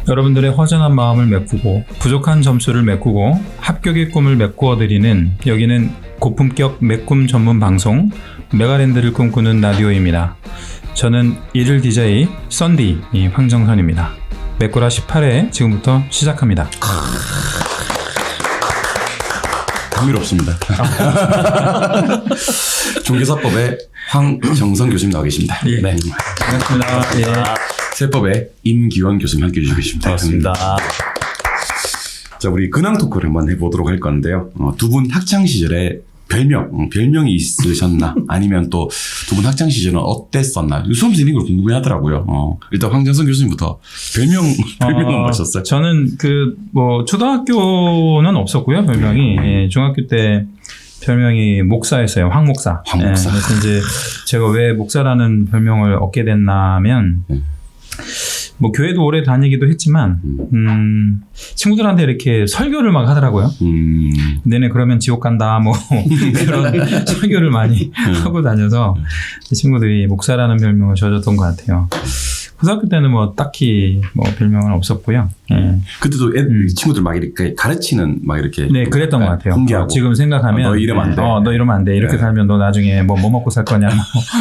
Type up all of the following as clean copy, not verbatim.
여러분들의 허전한 마음을 메꾸고 부족한 점수를 메꾸고 합격의 꿈을 메꾸어드리는 여기는 고품격 메꿈 전문 방송 메가랜드를 꿈꾸는 라디오입니다. 저는 일일 DJ 썬디 황정선입니다. 메꾸라 18회 지금부터 시작합니다. 흥미롭습니다. 종교사법의 황정선 교수님 나와 계십니다. 예. 네, 반갑습니다. 예. 세법의 임기원 교수님 함께 해주시고 계십니다. 반갑습니다. 자, 우리 근황 토크를 한번 해보도록 할 건데요. 두 분 학창 시절에 별명이 있으셨나? 아니면 또 두 분 학창 시절은 어땠었나? 수험생이 이걸 궁금해하더라고요. 일단 황정선 교수님부터 별명은 뭐셨어요? 저는 초등학교는 없었고요. 별명이 예, 중학교 때 별명이 목사였어요. 황 목사. 황 목사. 예, 그래서 이제 제가 왜 목사라는 별명을 얻게 됐냐면 교회도 오래 다니기도 했지만 친구들한테 이렇게 설교를 막 하더라고요. 너네 그러면 지옥 간다 뭐 그런 설교를 많이 하고 다녀서 친구들이 목사라는 별명을 줘줬던 것 같아요. 고등학교 때는 딱히 별명은 없었고요. 예. 그때도 친구들 막 이렇게 가르치는 막 이렇게 네, 그랬던 것 같아요. 공개하고 지금 생각하면 너 이러면 안 돼. 너 이러면 안 돼. 이렇게 살면 너 나중에 뭐 먹고 살 거냐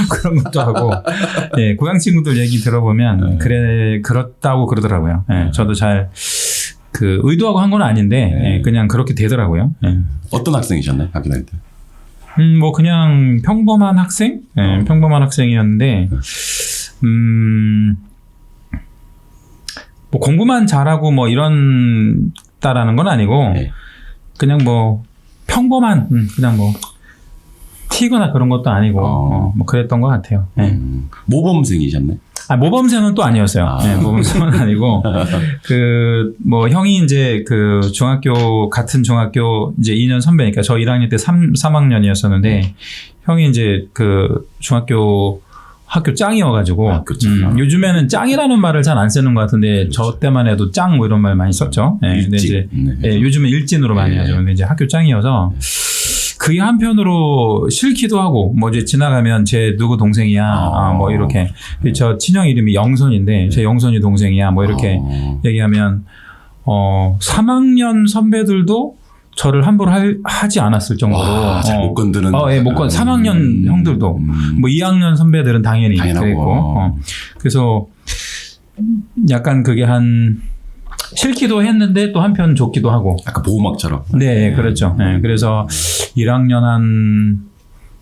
그런 것도 하고. 예, 고향 친구들 얘기 들어보면 그렇다고 그러더라고요. 예, 저도 잘 의도하고 한 건 아닌데 예, 그냥 그렇게 되더라고요. 예. 어떤 학생이셨나요? 학교 다닐 때? 그냥 평범한 학생? 예, 평범한 학생이었는데 공부만 잘하고 이런다라는 건 아니고 그냥 평범한 그냥 튀거나 그런 것도 아니고 그랬던 것 같아요. 모범생이셨나요? 모범생은 또 아니었어요. 네, 모범생은 아니고 형이 이제 같은 중학교 이제 2년 선배니까 저 1학년 때 3학년이었었는데 형이 이제 학교 짱이어가지고 요즘에는 짱이라는 말을 잘 안 쓰는 것 같은데 저 때만 해도 짱 이런 말 많이 썼죠. 네, 근데 이제 요즘은 일진으로 많이 하죠. 근데 이제 학교 짱이어서 그게 한편으로 싫기도 하고 이제 지나가면 제 누구 동생이야 이렇게 저 친형 이름이 영선인데 제 영선이 동생이야 이렇게 얘기하면 3학년 선배들도 저를 함부로 하지 않았을 정도로 잘 못 건드는 3학년 형들도 2학년 선배들은 당연히 그랬고 그래서 약간 그게 싫기도 했는데 또 한편 좋기도 하고 약간 보호막처럼 네 그렇죠. 네, 그래서 1학년 한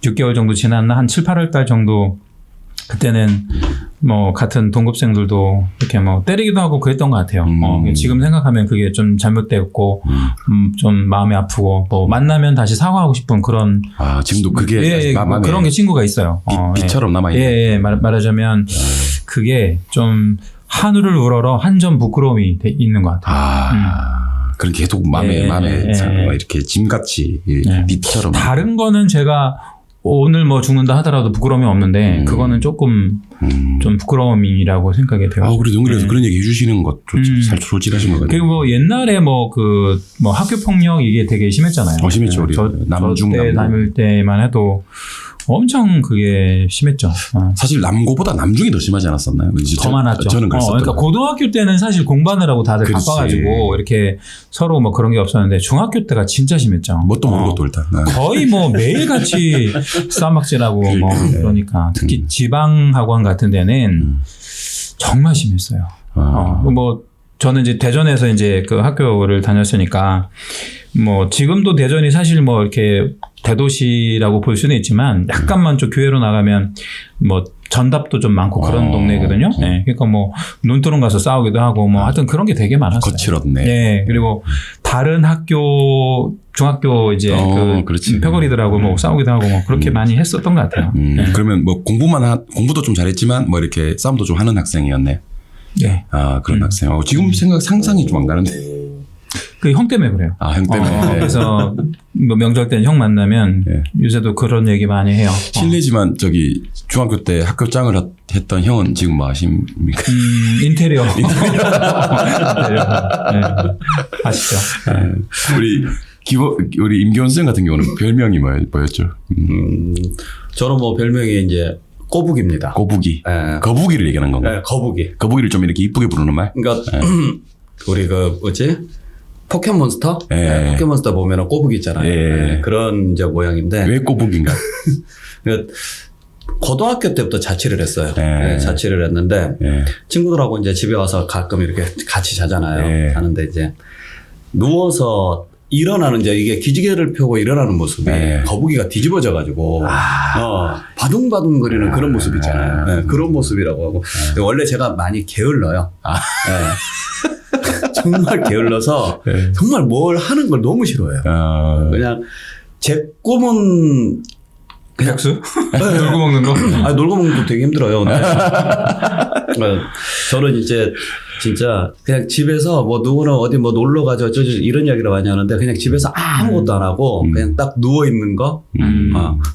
6개월 정도 지났나 한 7, 8월 달 정도 그때는 같은 동급생들도 이렇게 때리기도 하고 그랬던 것 같아요. 지금 생각하면 그게 좀 잘못됐고, 좀 마음이 아프고, 만나면 다시 사과하고 싶은 그런. 지금도 그게 그런 게 친구가 있어요. 빛처럼 남아있는. 말하자면 그게 좀 한우를 우러러 한 점 부끄러움이 있는 것 같아요. 그런 계속 마음에 이렇게 짐같이 빛처럼. 다른 거는 제가 오늘 죽는다 하더라도 부끄러움이 없는데 그거는 조금 좀 부끄러움이라고 생각이 돼요. 그래도 연결해서 그런 얘기 해주시는 것 잘 솔직하신 것 같아요. 그리고 옛날에 학교 폭력 이게 되게 심했잖아요. 심했죠. 우리 저 때 다닐 때만 해도 엄청 그게 심했죠. 사실 남고보다 남중이 더 심하지 않았었나요? 더 많았죠. 저는 그랬었던 그러니까 고등학교 때는 사실 공부하느라고 다들 바빠가지고 이렇게 서로 그런 게 없었는데 중학교 때가 진짜 심했죠. 뭣도 모르고 또 일단 거의 매일같이 싸움박질하고 그러니까 특히 지방 학원 같은 데는 정말 심했어요. 저는 이제 대전에서 이제 학교를 다녔으니까 지금도 대전이 사실 이렇게 대도시라고 볼 수는 있지만 약간만 좀 교외로 나가면 전답도 좀 많고 그런 동네거든요. 네, 그러니까 논두렁 가서 싸우기도 하고 하여튼 그런 게 되게 많았어요. 거칠었네. 네, 그리고 다른 중학교 이제 패거리들하고 싸우기도 하고 그렇게 많이 했었던 것 같아요. 그러면 공부도 좀 잘했지만 이렇게 싸움도 좀 하는 학생이었네. 네. 그런 학생. 지금 상상이 좀 안 가는데. 형 때문에 그래요. 형 때문에. 그래서 명절 때는 형 만나면 요새도 그런 얘기 많이 해요. 실례지만 중학교 때 학교 짱을 했던 형은 지금 뭐 하십니까? 인테리어. 아시죠? 우리 임기원 쌤 같은 경우는 별명이 뭐였죠? 저는 별명이 이제 꼬북입니다. 꼬부기. 예. 거북이를 얘기하는 건가요? 네, 거북이. 거북이를 좀 이렇게 이쁘게 부르는 말? 그러니까 우리 그 뭐지? 포켓몬스터? 예. 네, 포켓몬스터 보면은 꼬북이 있잖아요. 예. 네, 그런 이제 모양인데. 왜 꼬부기인가? 그러니까 고등학교 때부터 자취를 했어요. 예. 네, 자취를 했는데 예. 친구들하고 이제 집에 와서 가끔 이렇게 같이 자잖아요. 예. 자는데 이제 누워서 일어나는 이제 이게 기지개를 펴고 일어나는 모습이 예. 거북이가 뒤집어져가지고 바둥바둥거리는 그런 모습 있잖아요. 네, 그런 모습이라고 하고 원래 제가 많이 게을러요. 네. 정말 게을러서 예. 정말 뭘 하는 걸 너무 싫어해요. 그냥 제 꿈은 그냥 백수? 놀고 먹는 거? 놀고 먹는 것도 되게 힘들어요. 근데 저는 이제 진짜 그냥 집에서 뭐 누구는 어디 뭐 놀러 가죠 이런 이야기를 많이 하는데 그냥 집에서 아무것도 안 하고 그냥 딱 누워 있는 거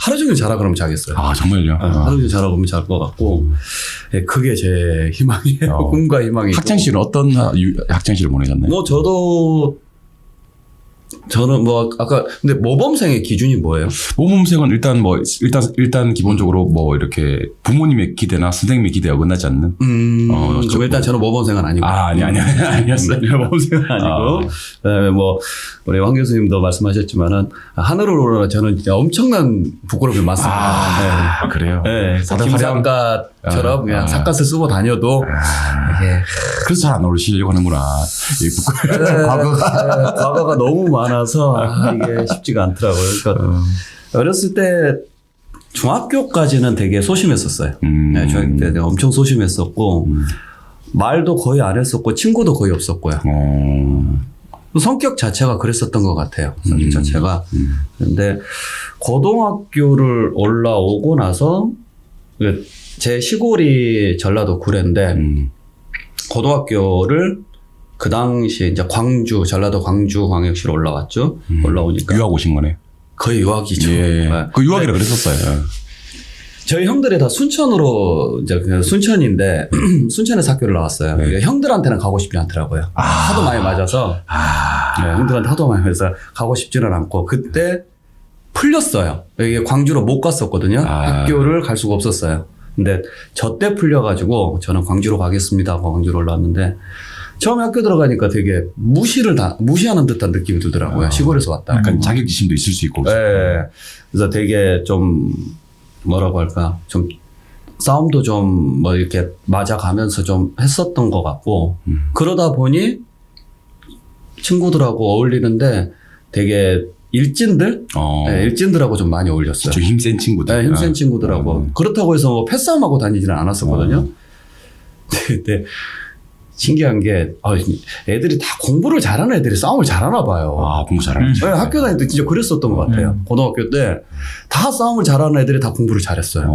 하루 종일 자라 그러면 자겠어요. 아, 정말요? 하루 종일 자라 그러면 잘 것 같고 그게 제 희망이에요. 꿈과 희망이. 학창시절은 어떤 학창시절 보내셨나요? 뭐 저는 뭐 아까 근데 모범생의 기준이 뭐예요? 모범생은 일단 기본적으로 뭐 이렇게 부모님의 기대나 선생님의 기대에 어긋나지 않는. 그럼 일단 저는 모범생은 아니고. 아니었어요. 모범생은 아니고. 그다음에 뭐 우리 황 교수님도 말씀하셨지만은 하늘을 오르라 저는 진짜 엄청난 부끄러움이 많습니다. 그래요. 네. 김 작가처럼 그냥 삿갓을 쓰고 다녀도 이게 그래서 잘 안 어울리시려고 하는구나. 과거가 너무 많아서 이게 쉽지가 않더라고요. 그러니까 어렸을 때 중학교까지는 되게 소심했었어요. 네, 중학교 때 내가 엄청 소심했었고 말도 거의 안 했었고 친구도 거의 없었고요. 성격 자체가 그랬었던 것 같아요. 성격 자체가. 근데 고등학교를 올라오고 나서 제 시골이 전라도 구례인데 고등학교를 그 당시에 이제 전라도 광주광역시로 올라왔죠. 올라오니까. 유학 오신 거네. 거의 유학이죠. 예. 네. 그 유학이라 그랬었어요. 저희 형들이 다 순천으로, 이제 순천인데, 순천에서 학교를 나왔어요. 네. 형들한테는 가고 싶지 않더라고요. 하도 많이 맞아서. 네, 형들한테 하도 많이 맞아서 가고 싶지는 않고, 그때 풀렸어요. 이게 광주로 못 갔었거든요. 학교를 갈 수가 없었어요. 근데 저 때 풀려가지고, 저는 광주로 가겠습니다 하고 광주로 올라왔는데, 처음에 학교 들어가니까 되게 무시하는 듯한 느낌이 들더라고요. 시골에서 왔다. 약간 자격지심도 있을 수 있고. 네. 그래서 되게 좀, 뭐라고 할까. 좀, 싸움도 좀 뭐 이렇게 맞아가면서 좀 했었던 것 같고, 그러다 보니 친구들하고 어울리는데 되게 일진들? 네, 일진들하고 좀 많이 어울렸어요. 좀 힘센 친구들. 네, 힘센 친구들하고. 그렇다고 해서 뭐 패싸움하고 다니지는 않았었거든요. 근데 신기한 게 애들이 다 공부를 잘하는 애들이 싸움을 잘하나 봐요. 공부 잘하는 네, 학교 다닐 때 진짜 그랬었던 것 같아요. 고등학교 때 다 싸움을 잘하는 애들이 다 공부를 잘했어요.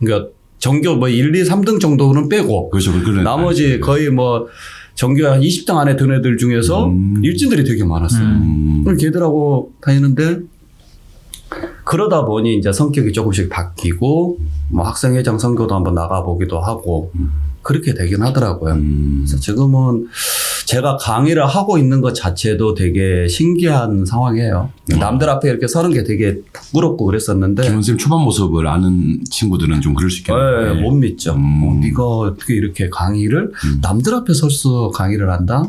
그러니까 전교 뭐 1, 2, 3등 정도는 빼고 그렇죠. 나머지 거의 뭐 전교 한 20등 안에 든 애들 중에서 일진들이 되게 많았어요. 그럼 걔들하고 다니는데 그러다 보니 이제 성격이 조금씩 바뀌고 뭐 학생회장 선거도 한번 나가보기도 하고 그렇게 되긴 하더라고요. 그래서 지금은 제가 강의를 하고 있는 것 자체도 되게 신기한 상황이에요. 남들 앞에 이렇게 서는 게 되게 부끄럽고 그랬었는데. 김 선생님 초반 모습을 아는 친구들은 좀 그럴 수 있겠네요. 네, 못 믿죠. 네가 어떻게 이렇게 강의를 남들 앞에 서서 강의를 한다?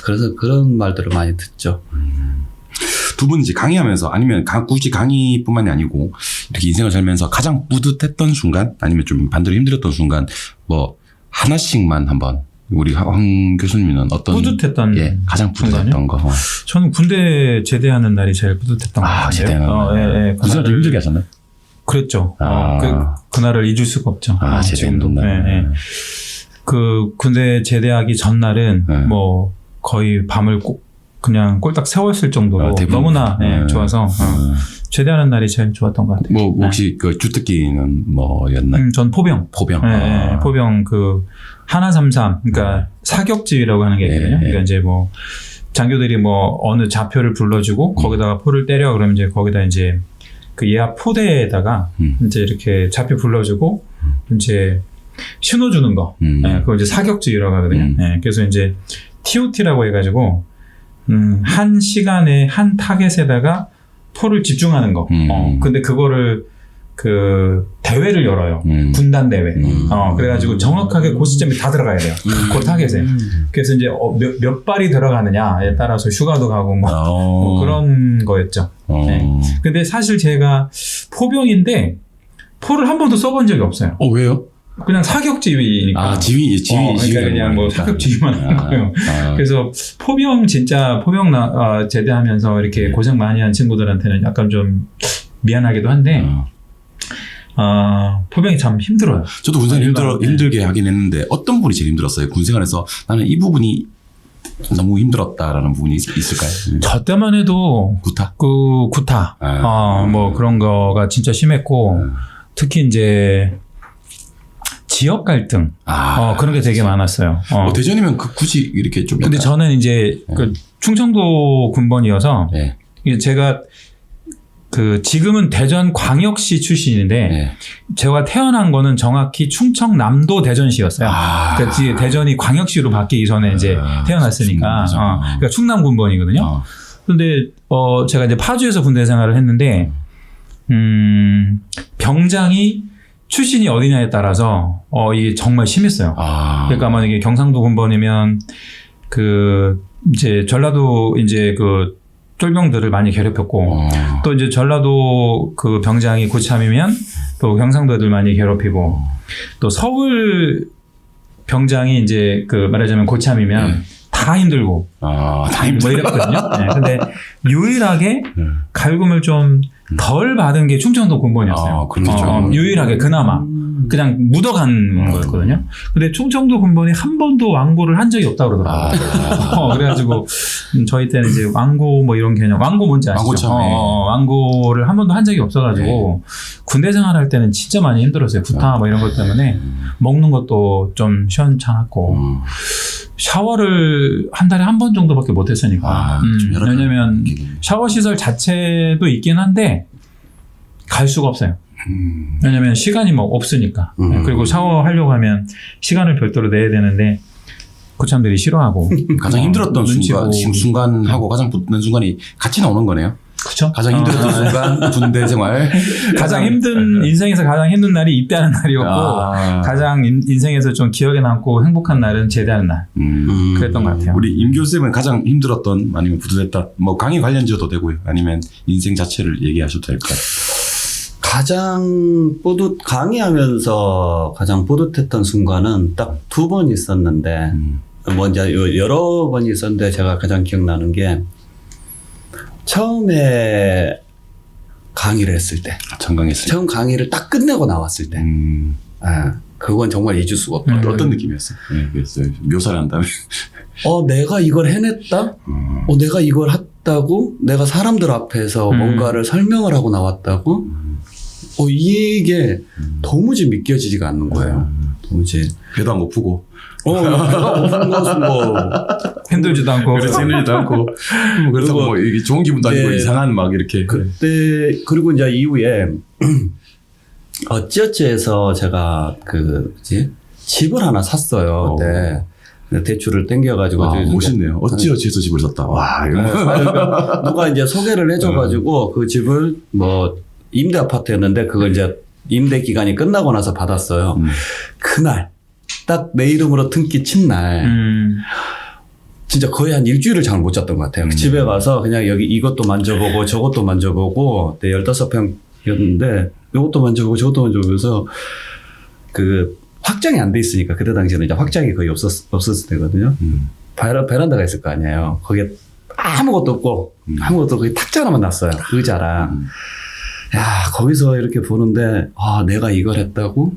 그래서 그런 말들을 많이 듣죠. 두 분 이제 강의하면서 아니면 굳이 강의뿐만이 아니고 이렇게 인생을 살면서 가장 뿌듯했던 순간 아니면 좀 반대로 힘들었던 순간 뭐 하나씩만 한번 우리 황 교수님은 어떤 뿌듯했던 가장 뿌듯했던 거. 저는 군대 제대하는 날이 제일 뿌듯했던 것 같아요. 제대하는 날. 군생활 좀 힘들게 하셨나요? 그랬죠. 그날을 잊을 수가 없죠. 제대하는 날. 그 군대 제대하기 전날은 뭐 거의 밤을 그냥 꼴딱 세웠을 정도로 너무나 좋아서 제대하는 날이 제일 좋았던 것 같아요. 뭐 혹시 그 주특기는 뭐였나요? 전 포병. 포병 그 하나33 그러니까 사격지휘라고 하는 게 있거든요. 그러니까 이제 뭐 장교들이 뭐 어느 좌표를 불러주고 거기다가 포를 때려 그러면 이제 거기다 이제 그 예하 포대에다가 이제 이렇게 좌표 불러주고 이제 신호 주는 거. 그걸 이제 사격지휘라고 하거든요. 그래서 이제 TOT라고 해가지고 한 시간에 한 타겟에다가 포를 집중하는 거. 근데 그거를 그 대회를 열어요. 군단 대회. 그래가지고 정확하게 그 시점에 다 들어가야 돼요. 그 타겟에. 그래서 이제 몇 발이 들어가느냐에 따라서 휴가도 가고 뭐 그런 거였죠. 네. 근데 사실 제가 포병인데 포를 한 번도 써본 적이 없어요. 왜요? 그냥 사격지휘니까. 지휘. 그러니까 그냥 뭐 사격지휘만 한 거예요. 그래서 포병 제대하면서 이렇게 고생 많이 한 친구들한테는 약간 좀 미안하기도 한데, 포병이 참 힘들어요. 저도 군생활 힘들게 하긴 했는데 어떤 부분이 제일 힘들었어요? 군생활에서 나는 이 부분이 너무 힘들었다라는 부분이 있을까요? 저 때만 해도 구타? 구타. 뭐 그런 거가 진짜 심했고, 특히 이제 지역 갈등 그런 게 되게 많았어요. 대전이면 굳이 이렇게 좀. 근데 저는 이제 그 충청도 군번이어서 이게 제가 그 지금은 대전 광역시 출신인데 제가 태어난 거는 정확히 충청남도 대전시였어요. 그러니까 대전이 광역시로 바뀌기 전에 이제 태어났으니까 그러니까 충남 군번이거든요. 근데 제가 이제 파주에서 군대 생활을 했는데 병장이 출신이 어디냐에 따라서 이게 정말 심했어요. 그러니까 만약에 경상도 군번이면 그 이제 전라도 이제 그 쫄병들을 많이 괴롭혔고 또 이제 전라도 그 병장이 고참이면 또 경상도 애들 많이 괴롭히고 또 서울 병장이 이제 그 말하자면 고참이면 다 힘들고 뭐 이랬거든요. 근데 유일하게 갈굼을 좀 덜 받은 게 충청도 군번이었어요. 그렇죠. 유일하게 그나마 그냥 묻어간 거였거든요. 근데 충청도 군번이 한 번도 왕고를 한 적이 없다고 그러더라고요. 그래가지고 저희 때는 이제 왕고 뭐 이런 개념, 왕고 뭔지 아시죠? 왕고를 한 번도 한 적이 없어가지고 군대 생활할 때는 진짜 많이 힘들었어요. 구타 뭐 이런 것 때문에 먹는 것도 좀 시원찮았고 샤워를 한 달에 한 번 정도밖에 못했으니까. 왜냐면 샤워 시설 자체도 있긴 한데 갈 수가 없어요. 왜냐면 시간이 뭐 없으니까. 그리고 샤워하려고 하면 시간을 별도로 내야 되는데 고참들이 싫어하고. 가장 힘들었던 순간하고 가장 붙는 순간이 같이 나오는 거네요. 그렇죠. 가장 힘들었던 순간 군대 생활. 가장 힘든 인생에서 가장 힘든 날이 입대하는 날이었고 가장 인생에서 좀 기억에 남고 행복한 날은 제대하는 날. 그랬던 것 같아요. 우리 임 교수님은 가장 힘들었던 아니면 부두됐다 뭐 강의 관련지어도 되고요. 아니면 인생 자체를 얘기하셔도 될까요? 강의하면서 가장 뿌듯했던 순간은 딱 2번 있었는데, 뭐 이제 여러 번 있었는데 제가 가장 기억나는 게, 처음에 강의를 했을 때. 처음 강의를 딱 끝내고 나왔을 때. 그건 정말 잊을 수가 없다. 어떤 느낌이었어요? 그랬어요. 묘사를 한다면. 내가 이걸 해냈다? 내가 이걸 했다고? 내가 사람들 앞에서 뭔가를 설명을 하고 나왔다고? 이게 도무지 믿겨지지가 않는 거예요. 도무지. 배도 안 고프고. 배가 고픈 것은 뭐. 힘들지도 않고. 힘들지도 않고. 그래서 뭐 이게 좋은 기분도 아니고 이상한 막 이렇게. 그때, 그리고 이제 이후에 어찌어찌해서 제가 집을 하나 샀어요. 그때. 대출을 땡겨가지고. 멋있네요. 어찌어찌해서 집을 샀다. 와, 이거. 누가 이제 소개를 해줘가지고 그 집을 뭐 임대 아파트였는데 그걸 이제 임대 기간이 끝나고 나서 받았어요. 그날 딱 내 이름으로 등기 친 날 진짜 거의 한 일주일을 잠을 못 잤던 것 같아요. 집에 가서 그냥 여기 이것도 만져보고 저것도 만져보고 15평이었는데 이것도 만져보고 저것도 만져보면서 그 확장이 안 돼 있으니까 그때 당시에는 이제 확장이 거의 없었을 때거든요. 베란다가 있을 거 아니에요. 거기에 아무것도 없고 아무것도 거기 탁자 하나만 놨어요. 의자랑. 거기서 이렇게 보는데 내가 이걸 했다고?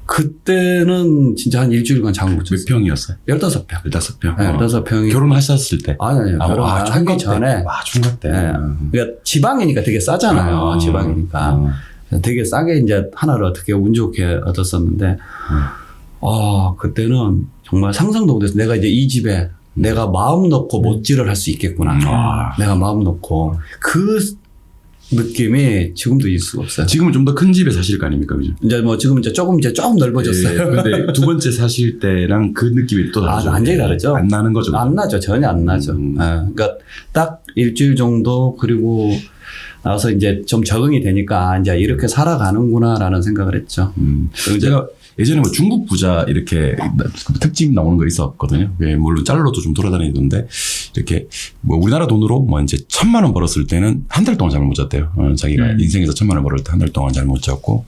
그때는 진짜 한 일주일간 잠을 못 잤어요. 몇 평이었어요? 15평. 15평. 네, 15평이. 결혼하셨을 때? 아니요. 결혼하기 전에. 중간 때. 그러니까 지방이니까 되게 싸잖아요. 지방이니까. 되게 싸게 이제 하나를 어떻게 운 좋게 얻었었는데, 그때는 정말 상상도 못했어요. 내가 이제 이 집에 내가 마음 놓고 못질을 할 수 있겠구나. 내가 마음 놓고. 그 느낌이 지금도 잊을 수가 없어요. 지금은 좀 더 큰 집에 사실 거 아닙니까? 그죠? 이제 뭐 지금 조금 넓어졌어요. 근데 두 번째 사실 때랑 그 느낌이 또 다르죠. 완전히 다르죠. 안 나는 거죠. 안 나죠. 전혀 안 나죠. 그러니까 딱 일주일 정도 그리고 나와서 이제 좀 적응이 되니까 이제 이렇게 살아가는구나라는 생각을 했죠. 그리고 제가 예전에 뭐 중국 부자 이렇게 특집 나오는 거 있었거든요. 예, 물론 짤로도 좀 돌아다니던데 이렇게 뭐 우리나라 돈으로 뭐 이제 1,000만 원 벌었을 때는 한 달 동안 잘 못 잤대요. 자기가 인생에서 1,000만 원 벌을 때 한 달 동안 잘 못 잤고,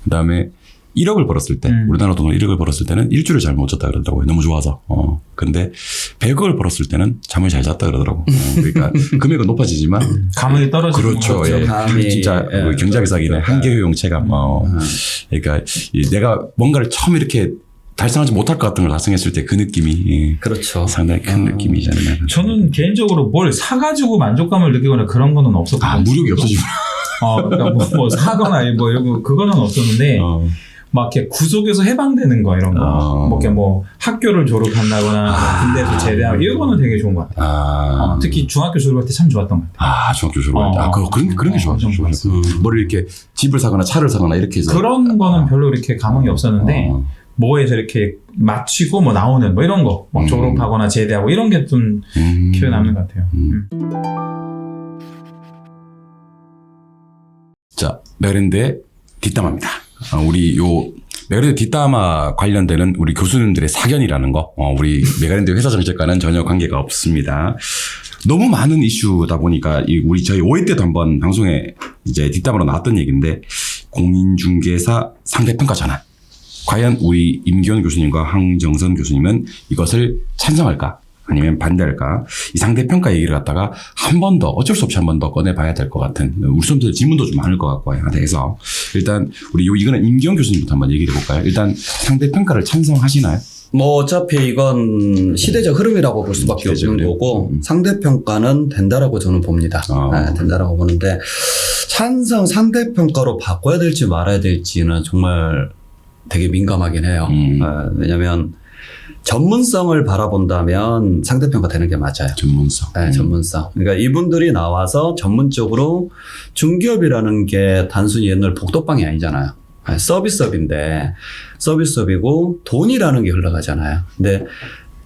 그다음에 1억을 벌었을 때, 우리나라 돈으로 1억을 벌었을 때는 일주일을 잘 못 잤다 그러더라고요. 너무 좋아서. 근데 100억을 벌었을 때는 잠을 잘 잤다 그러더라고. 그러니까 금액은 높아지지만 감이 떨어지는 그렇죠. 거죠. 예. 감이, 진짜 예. 경제학에서는 한계효용 체감. 그러니까 내가 뭔가를 처음 이렇게 달성하지 못할 것 같은 걸 달성했을 때 그 느낌이 예. 그렇죠. 상당히 큰 느낌이잖아요. 저는 개인적으로 뭘 사가지고 만족감을 느끼거나 그런 거는 없었거든요. 무력이 없어지고. 그러니까 뭐 사거나 뭐 이런 거 그거는 없었는데 막 이렇게 구속에서 해방되는 거 이런 거, 뭐 이렇게 뭐 학교를 졸업한다거나 군대에서 제대하고 이런 거는 되게 좋은 것 같아요. 특히 중학교 졸업할 때 참 좋았던 것 같아요. 중학교 졸업할 때. 그런 게 좋았죠. 뭐를 이렇게 집을 사거나 차를 사거나 이렇게 해서. 그런 거는 별로 이렇게 감흥이 없었는데, 뭐에서 이렇게 마치고 뭐 나오는 뭐 이런 거, 뭐 졸업하거나 제대하고 이런 게 좀 기억에 남는 것 같아요. 자, 메가랜드의 뒷담화입니다. 우리 요 메가랜드 뒷담화 관련되는 우리 교수님들의 사견이라는 거, 우리 메가랜드 회사 정책과는 전혀 관계가 없습니다. 너무 많은 이슈다 보니까 저희 5회 때도 한번 방송에 이제 뒷담화로 나왔던 얘기인데, 공인중개사 상대평가 전환. 과연 우리 임기원 교수님과 황정선 교수님은 이것을 찬성할까? 아니면 반대할까? 이 상대평가 얘기를 갖다가 한 번 더, 어쩔 수 없이 한 번 더 꺼내봐야 될 것 같은, 우리 수험생들 질문도 좀 많을 것 같고 해서, 일단, 이거는 임기영 교수님부터 한번 얘기를 해볼까요? 일단, 상대평가를 찬성하시나요? 뭐 어차피 이건 시대적 흐름이라고 볼 수밖에 없는 거고, 상대평가는 된다라고 저는 봅니다. 네, 된다라고 보는데, 상대평가로 바꿔야 될지 말아야 될지는 정말 되게 민감하긴 해요. 왜냐면, 전문성을 바라본다면 상대평가 되는 게 맞아요. 전문성. 네, 전문성. 그러니까 이분들이 나와서 전문적으로 중기업이라는 게 단순히 옛날 복덕방이 아니잖아요. 서비스업인데, 서비스업이고 돈이라는 게 흘러가잖아요. 근데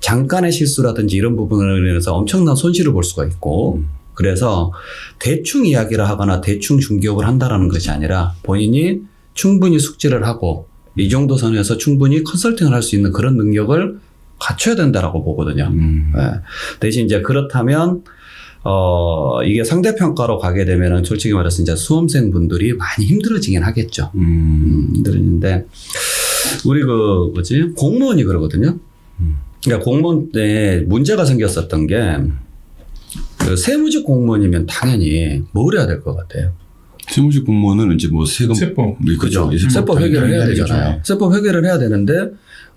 잠깐의 실수라든지 이런 부분을 인해서 엄청난 손실을 볼 수가 있고, 그래서 대충 이야기를 하거나 대충 중기업을 한다라는 것이 아니라 본인이 충분히 숙지를 하고 이 정도 선에서 충분히 컨설팅을 할 수 있는 그런 능력을 갖춰야 된다라고 보거든요. 네. 대신 이제 그렇다면, 이게 상대평가로 가게 되면은 솔직히 말해서 이제 수험생분들이 많이 힘들어지긴 하겠죠. 힘들어지는데, 우리 공무원이 그러거든요. 그러니까 공무원 때 문제가 생겼었던 게, 그 세무직 공무원이면 당연히 뭘 해야 될 것 같아요? 세무직 공무원은 이제 뭐 세금. 세법. 그죠. 세법 회계를 해야 되잖아요. 세법 회계를 해야 되는데,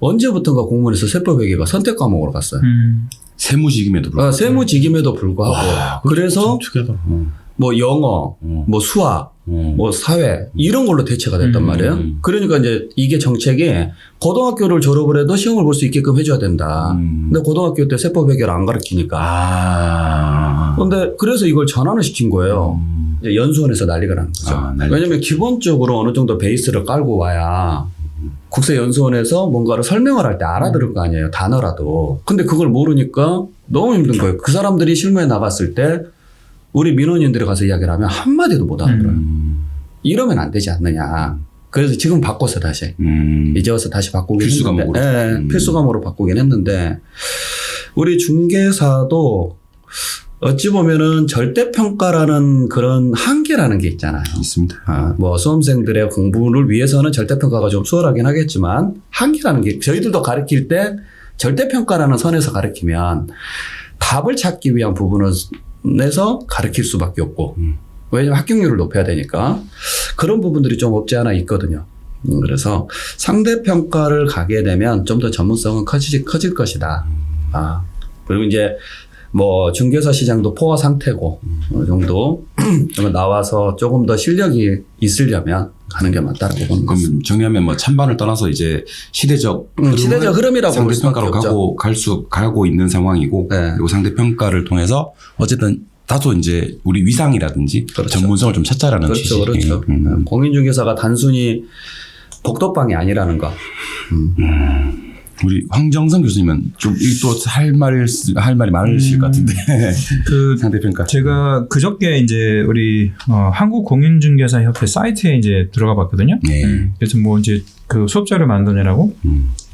언제부턴가 공무원에서 세법 회계가 선택 과목으로 갔어요. 세무직임에도 불구하고. 세무직임에도 불구하고. 그래서 뭐 영어, 뭐 수학, 뭐 사회 이런 걸로 대체가 됐단 말이에요. 그러니까 이제 이게 정책이 고등학교를 졸업을 해도 시험을 볼 수 있게끔 해줘야 된다. 근데 고등학교 때 세법 회계를 안 가르치니까. 근데 그래서 이걸 전환을 시킨 거예요. 이제 연수원에서 난리가 나는 거죠. 왜냐면 기본적으로 어느 정도 베이스를 깔고 와야 국세연수원에서 뭔가를 설명을 할 때 알아들을 거 아니에요. 단어라도. 근데 그걸 모르니까 너무 힘든 거예요. 그 사람들이 실무에 나갔을 때 우리 민원인들이 가서 이야기를 하면 한마디도 못 알아들어요. 이러면 안 되지 않느냐. 그래서 지금 바꿨어 다시. 이제 와서 다시 바꾸긴 필수 했는데. 과목으로. 네, 필수 과목으로 바꾸긴 했는데, 우리 중개사도 어찌 보면은 절대평가라는 그런 한계라는 게 있잖아요. 있습니다. 뭐 수험생들의 공부를 위해서는 절대평가가 좀 수월하긴 하겠지만, 한계라는 게 저희들도 가르칠 때 절대평가라는 선에서 가르치면 답을 찾기 위한 부분에서 가르칠 수밖에 없고, 왜냐면 합격률을 높여야 되니까 그런 부분들이 좀 없지 않아 있거든요. 그래서 상대평가를 가게 되면 좀 더 전문성은 커질 것이다. 그리고 이제 뭐 중개사 시장도 포화 상태고 어느 정도 나와서 조금 더 실력이 있으려면 가는 게 맞다라고 보는 거죠. 그럼 정리하면 뭐 찬반을 떠나서 이제 시대적 흐름이라고 볼 수밖에 상대평가로 가고 있는 상황이고, 네. 그리고 상대평가를 통해서 어쨌든 다소 이제 우리 위상이라든지 그렇죠. 전문성을 좀 찾자라는 취지. 그렇죠. 공인중개사가 단순히 복덕방이 아니라는 거. 우리 황정선 교수님은 좀 또 할 말이 많으실 것 같은데. 그 상대평가. 제가 그저께 이제 우리 한국공인중개사협회 사이트에 이제 들어가 봤거든요. 네. 그래서 뭐 이제 그 수업자를 만드느라고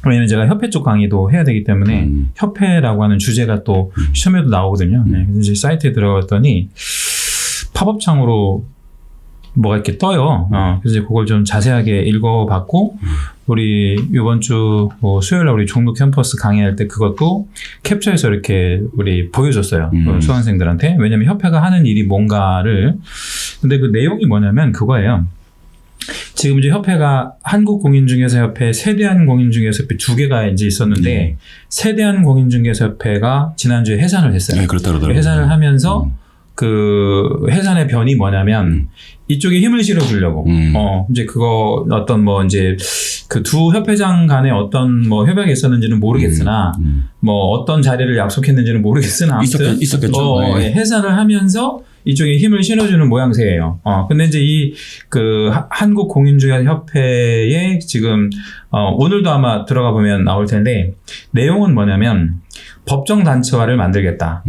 왜냐면 제가 협회 쪽 강의도 해야 되기 때문에 협회라고 하는 주제가 또 시험에도 나오거든요. 네. 그래서 이제 사이트에 들어갔더니 팝업 창으로 뭐가 이렇게 떠요. 그래서 이제 그걸 좀 자세하게 읽어봤고 우리 이번 주 수요일날 우리 종로 캠퍼스 강의할 때 그것도 캡처해서 이렇게 우리 보여줬어요. 수강생들한테. 왜냐면 협회가 하는 일이 뭔가를. 근데 그 내용이 뭐냐면 그거예요. 지금 이제 협회가 한국공인중개사협회, 세대한 공인중개사협회 두 개가 이제 있었는데 세대한 공인중개사협회가 지난주에 해산을 했어요. 네, 그렇다 그러더라고요. 해산을 하면서 그 해산의 변이 뭐냐면 이쪽에 힘을 실어주려고 이제 그거 어떤 뭐 이제 그 두 협회장 간에 어떤 뭐 협약이 있었는지는 모르겠으나 뭐 어떤 자리를 약속했는지는 모르겠으나 아무튼 있었겠죠. 네. 해산을 하면서 이쪽에 힘을 실어주는 모양새예요. 근데 이제 이 그 한국공인중개사협회에 지금 오늘도 아마 들어가 보면 나올 텐데 내용은 뭐냐면 법정 단체화를 만들겠다.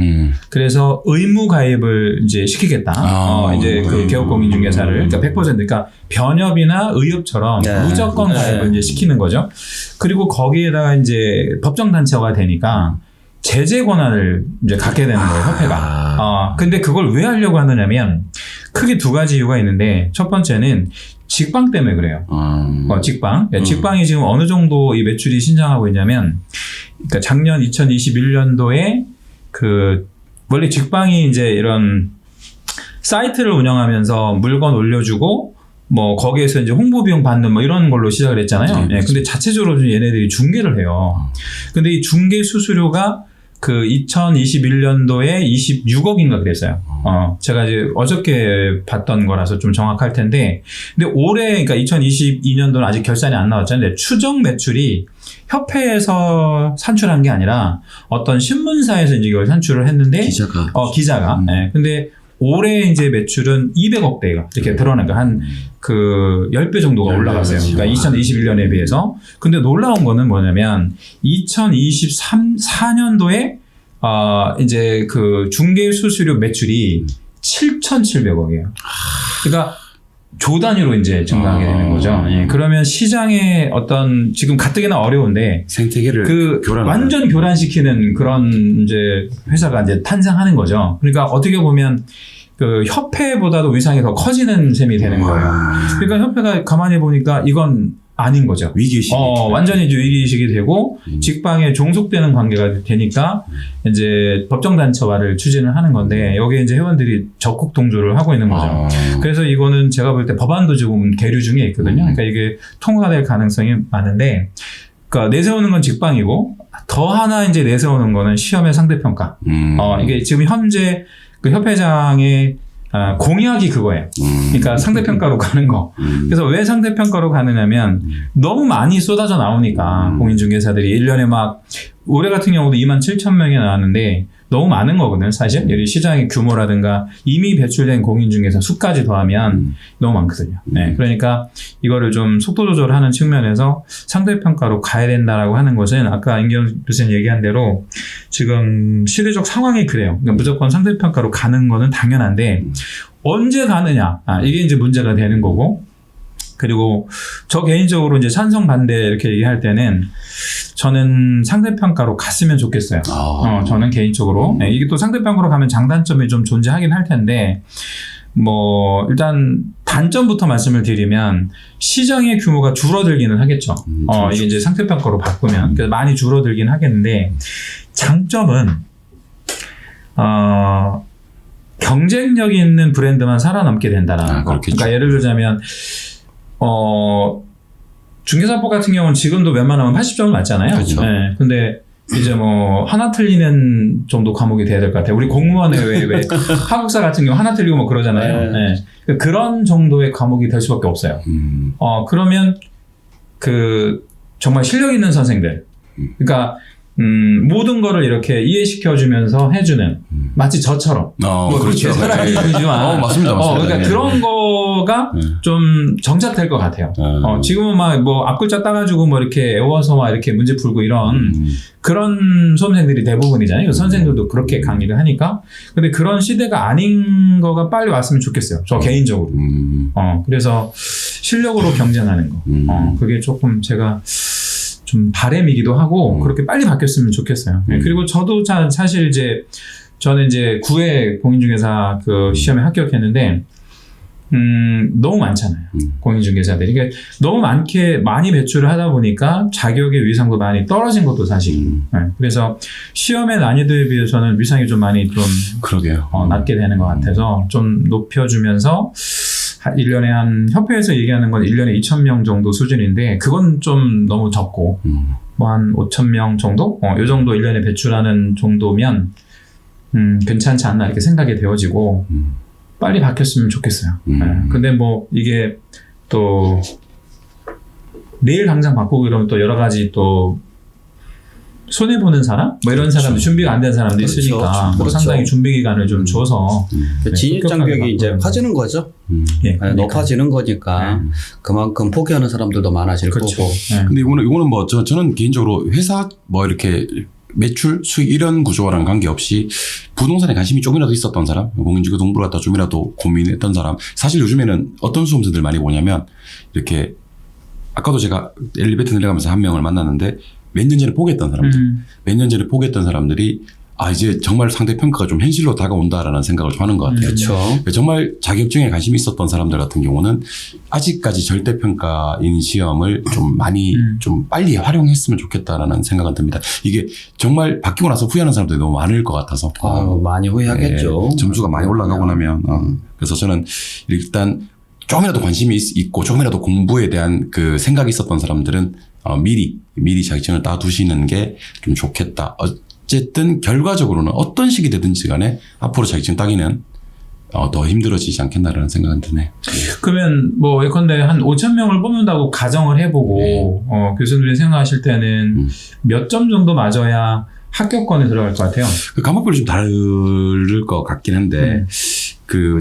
그래서 의무 가입을 이제 시키겠다. 이제 그 개업공인중개사를 그러니까 100% 그러니까 변협이나 의협처럼 무조건 가입을 이제 시키는 거죠. 그리고 거기에다가 이제 법정 단체화가 되니까 제재 권한을 이제 갖게 되는 거예요, 협회가. 근데 그걸 왜 하려고 하느냐면 크게 두 가지 이유가 있는데 첫 번째는 직방 때문에 그래요. 직방. 직방이 지금 어느 정도 이 매출이 신장하고 있냐면 그러니까 작년 2021년도에 그 원래 직방이 이제 이런 사이트를 운영하면서 물건 올려주고 뭐 거기에서 이제 홍보 비용 받는 뭐 이런 걸로 시작을 했잖아요. 네, 근데 자체적으로 얘네들이 중개를 해요. 근데 이 중개 수수료가 그 2021년도에 26억인가 그랬어요. 제가 이제 어저께 봤던 거라서 좀 정확할 텐데, 근데 올해 그러니까 2022년도는 아직 결산이 안 나왔잖아요. 근데 추정 매출이 협회에서 산출한 게 아니라 어떤 신문사에서 이제 이걸 산출을 했는데 기자가. 네. 근데 올해 이제 매출은 200억대가 이렇게 드러난 거 한 그 10배 정도가 올라갔어요. 그러니까 2021년에 비해서. 근데 놀라운 거는 뭐냐면 2023-4년도에 이제 그 중개 수수료 매출이 7,700억이에요. 그러니까 조 단위로 이제 증가하게 되는 거죠. 예, 그러면 시장의 어떤 지금 가뜩이나 어려운데 생태계를 그 완전 교란시키는 그런 이제 회사가 이제 탄생하는 거죠. 그러니까 어떻게 보면 그 협회보다도 위상이 더 커지는 셈이 되는 거예요. 그러니까 협회가 가만히 보니까 이건 아닌 거죠. 위기의식이. 완전히 이제 위기의식이 되고, 직방에 종속되는 관계가 되니까, 이제 법정단체화를 추진을 하는 건데, 여기에 이제 회원들이 적극 동조를 하고 있는 거죠. 그래서 이거는 제가 볼 때 법안도 지금 계류 중에 있거든요. 그러니까 이게 통과될 가능성이 많은데, 그러니까 내세우는 건 직방이고, 더 하나 이제 내세우는 거는 시험의 상대평가. 이게 지금 현재 그 협회장의 공약이 그거예요. 그러니까 상대평가로 가는 거. 그래서 왜 상대평가로 가느냐면 너무 많이 쏟아져 나오니까 공인중개사들이 1년에 막 올해 같은 경우도 27,000명이 나왔는데 너무 많은 거거든요. 사실 이 시장의 규모라든가 이미 배출된 공인중개사 수까지 더하면 너무 많거든요. 네, 그러니까 이거를 좀 속도 조절하는 측면에서 상대평가로 가야 된다라고 하는 것은 아까 임기영 교수님 얘기한 대로 지금 시대적 상황이 그래요. 그러니까 무조건 상대평가로 가는 거는 당연한데 언제 가느냐 이게 이제 문제가 되는 거고, 그리고 저 개인적으로 이제 찬성 반대 이렇게 얘기할 때는 저는 상대평가로 갔으면 좋겠어요. 저는 개인적으로. 네, 이게 또 상대평가로 가면 장단점이 좀 존재하긴 할 텐데, 뭐, 일단 단점부터 말씀을 드리면 시장의 규모가 줄어들기는 하겠죠. 이게 이제 상대평가로 바꾸면. 그래서 많이 줄어들긴 하겠는데, 장점은, 경쟁력 있는 브랜드만 살아남게 된다라는 거. 그러니까 예를 들자면, 중개사법 같은 경우는 지금도 웬만하면 80점을 맞잖아요. 그렇죠. 네. 근데 이제 뭐 하나 틀리는 정도 과목이 돼야 될 것 같아요. 우리 공무원에 왜 한국사 같은 경우 하나 틀리고 뭐 그러잖아요. 네. 그런 정도의 과목이 될 수밖에 없어요. 그러면 그 정말 실력 있는 선생들, 그러니까 모든 거를 이렇게 이해시켜주면서 해주는 마치 저처럼 뭐 그렇죠. 그렇게 사람이 아니지만 맞습니다. 그러니까 네. 그런 거가 좀 정착될 것 같아요. 지금은 막 뭐 앞글자 따가지고 뭐 이렇게 애워서 막 이렇게 문제 풀고 이런 그런 수험생들이 대부분이잖아요. 선생들도 그렇게 강의를 하니까. 근데 그런 시대가 아닌 거가 빨리 왔으면 좋겠어요. 저 개인적으로. 그래서 실력으로 경쟁하는 거. 그게 조금 제가 좀 바람이기도 하고 그렇게 빨리 바뀌었으면 좋겠어요. 그리고 저도 사실 이제 저는 이제 9회 공인중개사 그 시험에 합격했는데 너무 많잖아요. 공인중개사들이. 그러니까 너무 많이 배출을 하다 보니까 자격의 위상도 많이 떨어진 것도 사실이에요. 그래서 시험의 난이도에 비해서는 위상이 좀 많이 좀 그러게요. 낮게 되는 것 같아서 좀 높여주면서 1년에 한 협회에서 얘기하는 건 1년에 2,000명 정도 수준인데 그건 좀 너무 적고 뭐 한 5,000명 정도? 이 정도 1년에 배출하는 정도면 괜찮지 않나 이렇게 생각이 되어지고 빨리 바뀌었으면 좋겠어요. 근데 뭐 이게 또 내일 당장 바꾸고 이러면 또 여러 가지 또 손해보는 사람? 뭐 이런 사람들, 준비가 안 된 사람도 있으니까 뭐 상당히 준비 기간을 좀 줘서 진입 장벽이 이제 커지는 거죠. 예, 높아지는 거니까 그만큼 포기하는 사람들도 많아질 그렇죠. 거고. 근데 이거는 뭐 저는 개인적으로 회사 뭐 이렇게 매출, 수익 이런 구조와는 관계없이 부동산에 관심이 조금이라도 있었던 사람, 공인중개 공부를 갖다 좀이라도 고민했던 사람. 사실 요즘에는 어떤 수험생들 많이 보냐면 이렇게 아까도 제가 엘리베이터 내려가면서 한 명을 만났는데 몇 년 전에 포기했던 사람들, 몇 년 전에 포기했던 사람들이 이제 정말 상대평가가 좀 현실로 다가온다라는 생각을 좀 하는 것 같아요. 그렇죠. 정말 자격증에 관심이 있었던 사람들 같은 경우는 아직까지 절대평가인 시험을 좀 많이 좀 빨리 활용했으면 좋겠다라는 생각은 듭니다. 이게 정말 바뀌고 나서 후회하는 사람들이 너무 많을 것 같아서. 많이 후회하겠죠. 점수가 많이 올라가고 나면. 그래서 저는 일단 조금이라도 관심이 있고 조금이라도 공부에 대한 그 생각이 있었던 사람들은 미리 자격증을 따두시는 게 좀 좋겠다. 어쨌든 결과적으로는 어떤 식이 되든지 간에 앞으로 자격증 따기는 더 힘들어지지 않겠나라는 생각은 드네요. 그러면 뭐 예컨대 한 5,000명을 뽑는다고 가정을 해보고 교수님이 생각하실 때는 몇 점 정도 맞아야 합격권에 들어갈 것 같아요? 그 과목별로 좀 다를 것 같긴 한데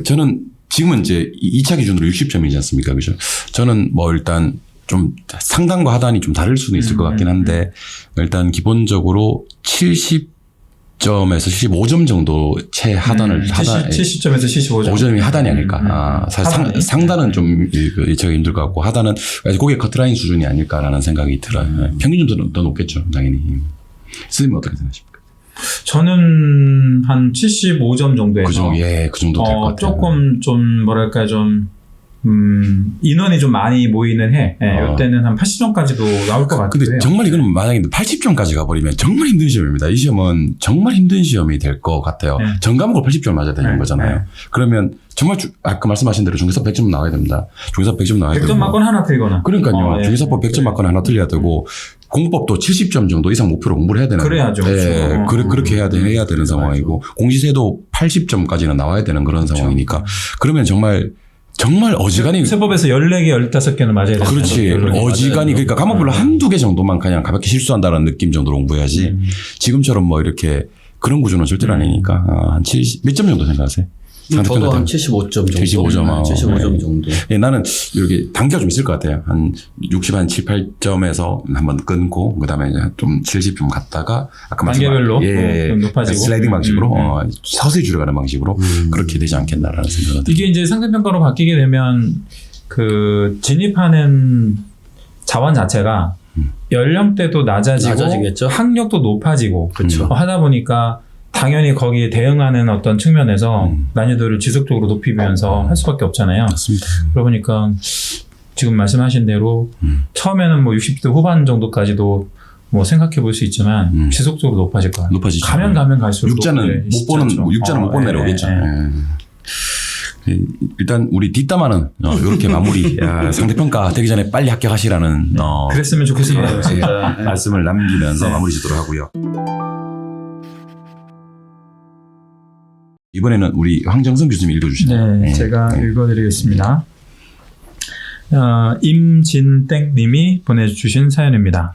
저는 지금은 이제 2차 기준으로 60점이지 않습니까? 그죠? 저는 뭐 일단 좀 상단과 하단이 좀 다를 수는 있을 것 같긴 한데 일단 기본적으로 70점에서 75점 정도 최하단을 70점에서 75점. 5점이 하단이 아닐까. 사실 상단은 좀 예측이 힘들 것 같고 하단은 고개 커트라인 수준이 아닐까라는 생각이 들어요. 평균 좀 더 높겠죠, 당연히. 선생님은 어떻게 생각하십니까? 저는 한 75점 정도에서 그 정도 될 것 같아요. 조금 좀 뭐랄까 좀 인원이 좀 많이 모이는 해. 이때는 한 80점까지도 나올 것 같아요. 근데 정말 이거는 만약에 80점까지 가버리면 정말 힘든 시험입니다. 이 시험은 정말 힘든 시험이 될 것 같아요. 전 과목으로 80점 맞아야 되는 거잖아요. 그러면 정말 아까 말씀하신 대로 중개사법 100점 나와야 됩니다. 중개사법 100점 나와야 되고. 100점 맞거나 하나 틀리거나. 그러니까요. 중개사법 100점 맞거나 하나 틀려야 되고 공법도 70점 정도 이상 목표로 공부를 해야 되는 그래야죠. 네, 그렇게 해야 되는 상황이고 공시세도 80점까지는 나와야 되는 그런 상황이니까 그러면 정말 어지간히 세법에서 14개, 15개는 맞아야 되는 그렇지. 어지간히 그러니까 과목별로 한두 개 정도만 그냥 가볍게 실수한다는 느낌 정도로 공부해야지. 지금처럼 뭐 이렇게 그런 구조는 절대로 아니니까 한 70, 몇 점 정도 생각하세요? 저도 한 75점 정도. 75점 정도. 예, 나는 이렇게 단계가 좀 있을 것 같아요. 한 60, 한 7, 8점에서 한번 끊고, 그 다음에 좀 70 좀 갔다가, 아까 단계별로 높아지고. 슬라이딩 방식으로, 서서히 줄여가는 방식으로 그렇게 되지 않겠나라는 생각은 이게 이제 상대평가로 바뀌게 되면 진입하는 자원 자체가 연령대도 낮아지겠죠? 학력도 높아지고 하다 보니까 당연히 거기에 대응하는 어떤 측면에서 난이도를 지속적으로 높이면서 할 수밖에 없잖아요. 맞습니다. 그러니까 지금 말씀하신 대로 처음에는 뭐 60대 후반 정도까지도 뭐 생각해 볼 수 있지만 지속적으로 높아질 거예요. 높아지죠. 가면 갈수록 육자는 못 보는 내려오겠죠. 일단 우리 뒷담화는 이렇게 마무리. 상대평가 되기 전에 빨리 합격하시라는 그랬으면 좋겠습니다. 말씀을 남기면서 마무리 짓도록 하고요. 이번에는 우리 황정성 교수님 읽어주시나요? 네, 제가 읽어드리겠습니다. 임진땡 님이 보내주신 사연입니다.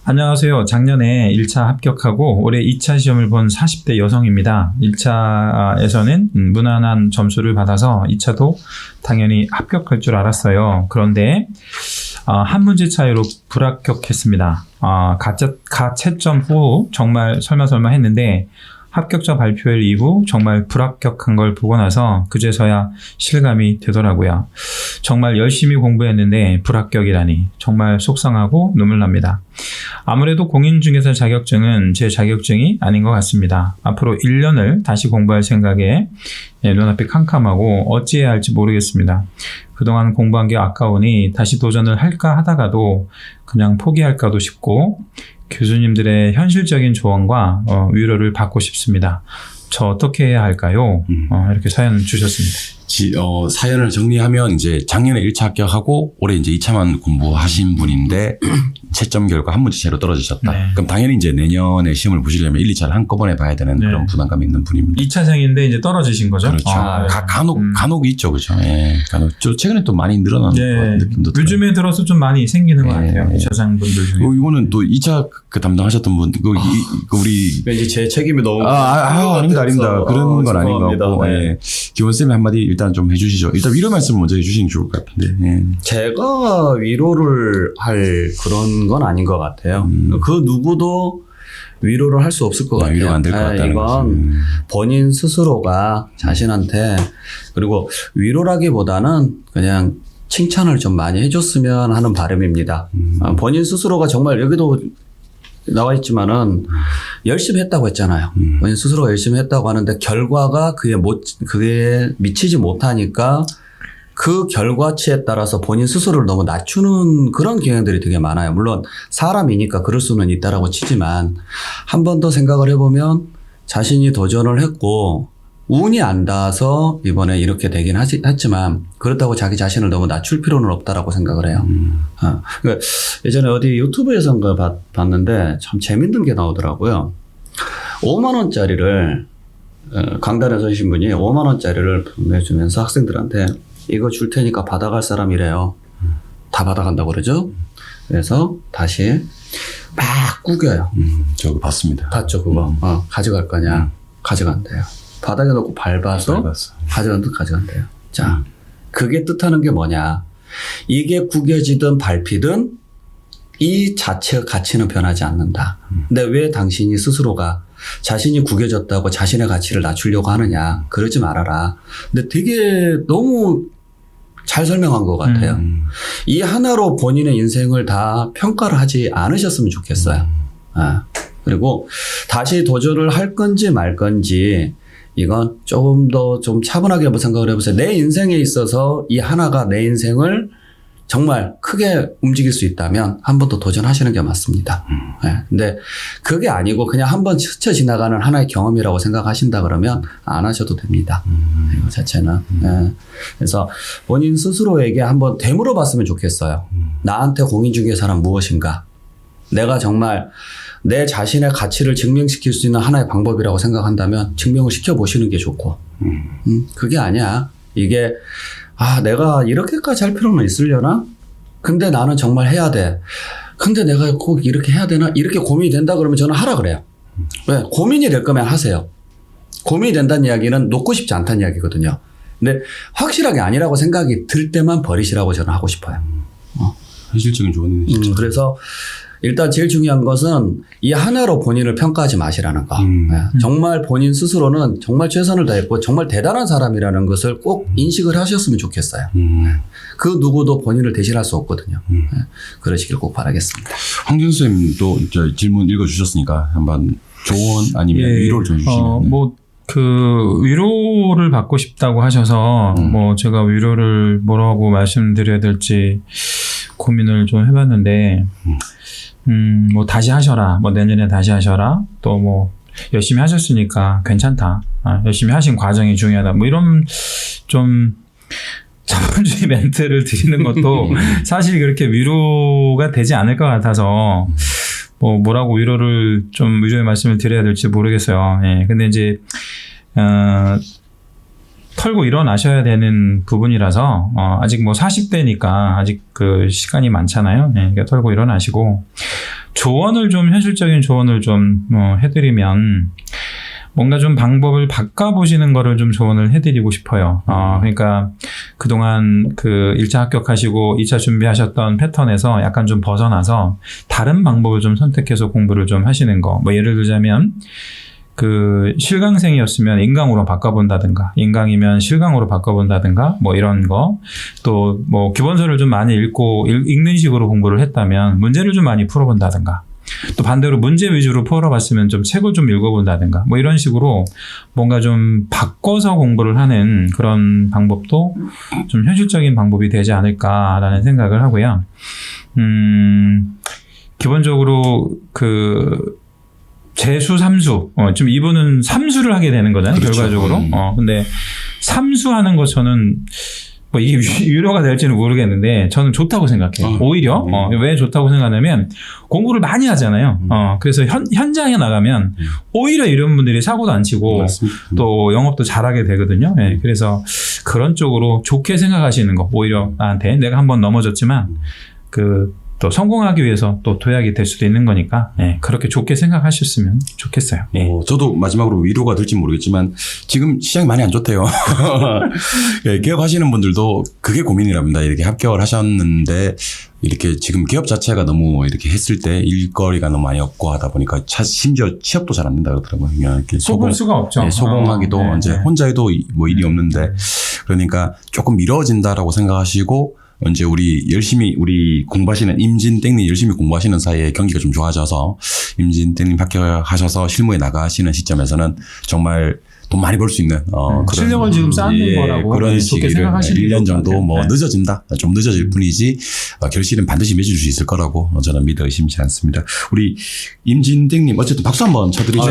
안녕하세요. 작년에 1차 합격하고 올해 2차 시험을 본 40대 여성입니다. 1차에서는 무난한 점수를 받아서 2차도 당연히 합격할 줄 알았어요. 그런데 한 문제 차이로 불합격했습니다. 가채점 후 정말 설마 했는데 합격자 발표일 이후 정말 불합격한 걸 보고 나서 그제서야 실감이 되더라고요. 정말 열심히 공부했는데 불합격이라니 정말 속상하고 눈물 납니다. 아무래도 공인중개사 자격증은 제 자격증이 아닌 것 같습니다. 앞으로 1년을 다시 공부할 생각에 눈앞이 캄캄하고 어찌해야 할지 모르겠습니다. 그동안 공부한 게 아까우니 다시 도전을 할까 하다가도 그냥 포기할까도 싶고 교수님들의 현실적인 조언과 위로를 받고 싶습니다. 저 어떻게 해야 할까요? 이렇게 사연 주셨습니다. 사연을 정리하면 이제 작년에 1차 합격하고 올해 이제 2차만 공부하신 분인데 채점 결과 한 문제 차이로 떨어지셨다. 네. 그럼 당연히 이제 내년에 시험을 보시려면 1, 2차를 한꺼번에 봐야 되는 네. 그런 부담감이 있는 분입니다. 2차생인데 이제 떨어지신 거죠? 그렇죠. 네. 간혹 있죠, 그죠? 예. 간혹. 최근에 또 많이 늘어나는 네. 느낌도 들어요. 요즘에 들어서 좀 많이 생기는 것 네. 같아요. 2차생 분들 중에. 이거는 또 2차 그 담당하셨던 분, 우리 왠지 제 책임이 너무 아닙니다. 그런 건 아닌 것 같고. 네. 예. 기원쌤이 한마디 일단 좀 해주시죠. 일단 위로 말씀 먼저 해주시는 게 좋을 것 같은데. 예. 제가 위로를 할 그런 건 아닌 것 같아요. 그 누구도 위로를 할 수 없을 것 같아요. 위로가 안 될 것 같다는 이건 거죠. 본인 스스로가 자신한테 그리고 위로라기보다는 그냥 칭찬을 좀 많이 해줬으면 하는 바람입니다. 본인 스스로가 정말 여기도 나와 있지만은 열심히 했다고 했잖아요. 본인 스스로가 열심히 했다고 하는데 결과가 그게 미치지 못하니까 그 결과치에 따라서 본인 스스로를 너무 낮추는 그런 경향들이 되게 많아요. 물론 사람이니까 그럴 수는 있다라고 치지만 한 번 더 생각을 해보면 자신이 도전을 했고 운이 안 닿아서 이번에 이렇게 되긴 했지만 그렇다고 자기 자신을 너무 낮출 필요는 없다라고 생각을 해요. 그러니까 예전에 어디 유튜브에선가 봤는데 참 재밌는 게 나오더라고요. 5만 원짜리를 강단에 서신 분이 5만 원짜리를 내주면서 학생들한테 이거 줄 테니까 받아갈 사람이래요. 다 받아간다고 그러죠. 그래서 다시 막 구겨요. 저거 봤습니다. 봤죠 그거. 가져갈 거냐. 가져간대요. 바닥에 놓고 밟아서 가져간대요. 자, 그게 뜻하는 게 뭐냐. 이게 구겨지든 밟히든 이 자체의 가치는 변하지 않는다. 근데 왜 당신이 스스로가 자신이 구겨졌다고 자신의 가치를 낮추려고 하느냐. 그러지 말아라. 근데 되게 너무 잘 설명한 것 같아요. 이 하나로 본인의 인생을 다 평가를 하지 않으셨으면 좋겠어요. 그리고 다시 도전을 할 건지 말 건지 이건 조금 더 좀 차분하게 한번 생각을 해보세요. 내 인생에 있어서 이 하나가 내 인생을 정말 크게 움직일 수 있다면 한 번 더 도전하시는 게 맞습니다. 근데 그게 아니고 그냥 한 번 스쳐 지나가는 하나의 경험이라고 생각하신다 그러면 안 하셔도 됩니다. 이거 자체는. 그래서 본인 스스로에게 한번 되물어봤으면 좋겠어요. 나한테 공인중개사란 무엇인가? 내가 정말 내 자신의 가치를 증명시킬 수 있는 하나의 방법이라고 생각한다면 증명을 시켜보시는 게 좋고 그게 아니야. 이게 내가 이렇게까지 할 필요는 있으려나? 근데 나는 정말 해야 돼. 근데 내가 꼭 이렇게 해야 되나? 이렇게 고민이 된다 그러면 저는 하라 그래요. 왜? 고민이 될 거면 하세요. 고민이 된다는 이야기는 놓고 싶지 않다는 이야기거든요. 근데 확실하게 아니라고 생각이 들 때만 버리시라고 저는 하고 싶어요. 현실적인 조언이네. 그래서 일단 제일 중요한 것은 이 하나로 본인을 평가하지 마시라는 거. 정말 본인 스스로는 정말 최선을 다했고 정말 대단한 사람이라는 것을 꼭 인식을 하셨으면 좋겠어요. 그 누구도 본인을 대신할 수 없거든요. 그러시길 꼭 바라겠습니다. 황준 쌤도 질문 읽어주셨으니까 한번 조언 아니면 위로를 좀 주시면. 위로를 받고 싶다고 하셔서 제가 위로를 뭐라고 말씀드려야 될지 고민을 좀 해봤는데 다시 하셔라. 내년에 다시 하셔라. 또 열심히 하셨으니까 괜찮다. 열심히 하신 과정이 중요하다. 이런 좀 자본주의 멘트를 드리는 것도 사실 그렇게 위로가 되지 않을 것 같아서 뭐라고 위로의 말씀을 드려야 될지 모르겠어요. 근데 이제 털고 일어나셔야 되는 부분이라서 아직 40대니까 아직 그 시간이 많잖아요. 그러니까 털고 일어나시고 현실적인 조언을 좀 해드리면, 뭔가 좀 방법을 바꿔보시는 거를 좀 조언을 해드리고 싶어요. 그러니까 그동안 그 1차 합격하시고 2차 준비하셨던 패턴에서 약간 좀 벗어나서 다른 방법을 좀 선택해서 공부를 좀 하시는 거. 뭐 예를 들자면 그 실강생이었으면 인강으로 바꿔본다든가, 인강이면 실강으로 바꿔본다든가, 뭐 이런 거. 또 뭐 기본서를 좀 많이 읽는 식으로 공부를 했다면 문제를 좀 많이 풀어본다든가. 또 반대로 문제 위주로 풀어봤으면 좀 책을 좀 읽어본다든가 뭐 이런 식으로 뭔가 좀 바꿔서 공부를 하는 그런 방법도 좀 현실적인 방법이 되지 않을까라는 생각을 하고요. 기본적으로 그 재수, 삼수, 좀 이분은 삼수를 하게 되는 거잖아요. 그렇죠. 결과적으로. 근데 삼수하는 거 저는 뭐 이게 유료가 될지는 모르겠는데 저는 좋다고 생각해요. 오히려 왜 좋다고 생각하냐면 공부를 많이 하잖아요. 그래서 현장에 나가면 오히려 이런 분들이 사고도 안 치고 맞습니다. 또 영업도 잘하게 되거든요. 네, 그래서 그런 쪽으로 좋게 생각하시는 거, 오히려 나한테 내가 한번 넘어졌지만 또 성공하기 위해서 또 도약이 될 수도 있는 거니까, 그렇게 좋게 생각하셨으면 좋겠어요. 저도 마지막으로 위로가 될지 모르겠지만 지금 시장이 많이 안 좋대요. 개업하시는 분들도 그게 고민이랍니다. 이렇게 합격을 하셨는데 이렇게 지금 기업 자체가 너무 이렇게 했을 때 일거리가 너무 많이 없고 하다 보니까 심지어 취업도 잘 안 된다 그러더라고요. 그냥 이렇게 속을 수가 없죠. 소공하기도 이제 혼자 해도 뭐 일이 없는데 그러니까 조금 미뤄진다라고 생각하시고 이제 우리 공부하시는 임진땡님 열심히 공부하시는 사이에 경기가 좀 좋아져서 임진땡님 합격하셔서 실무에 나가시는 시점에서는 정말 돈 많이 벌 수 있는 그런 실력을 지금 쌓는 거라고 그런 좋게 시기를 생각하시는 1년 정도 뭐 네. 늦어진다. 좀 늦어질 뿐이지 결실은 반드시 맺을 수 있을 거라고 저는 믿어 의심치 않습니다. 우리 임진땡님 어쨌든 박수 한번 쳐드리죠.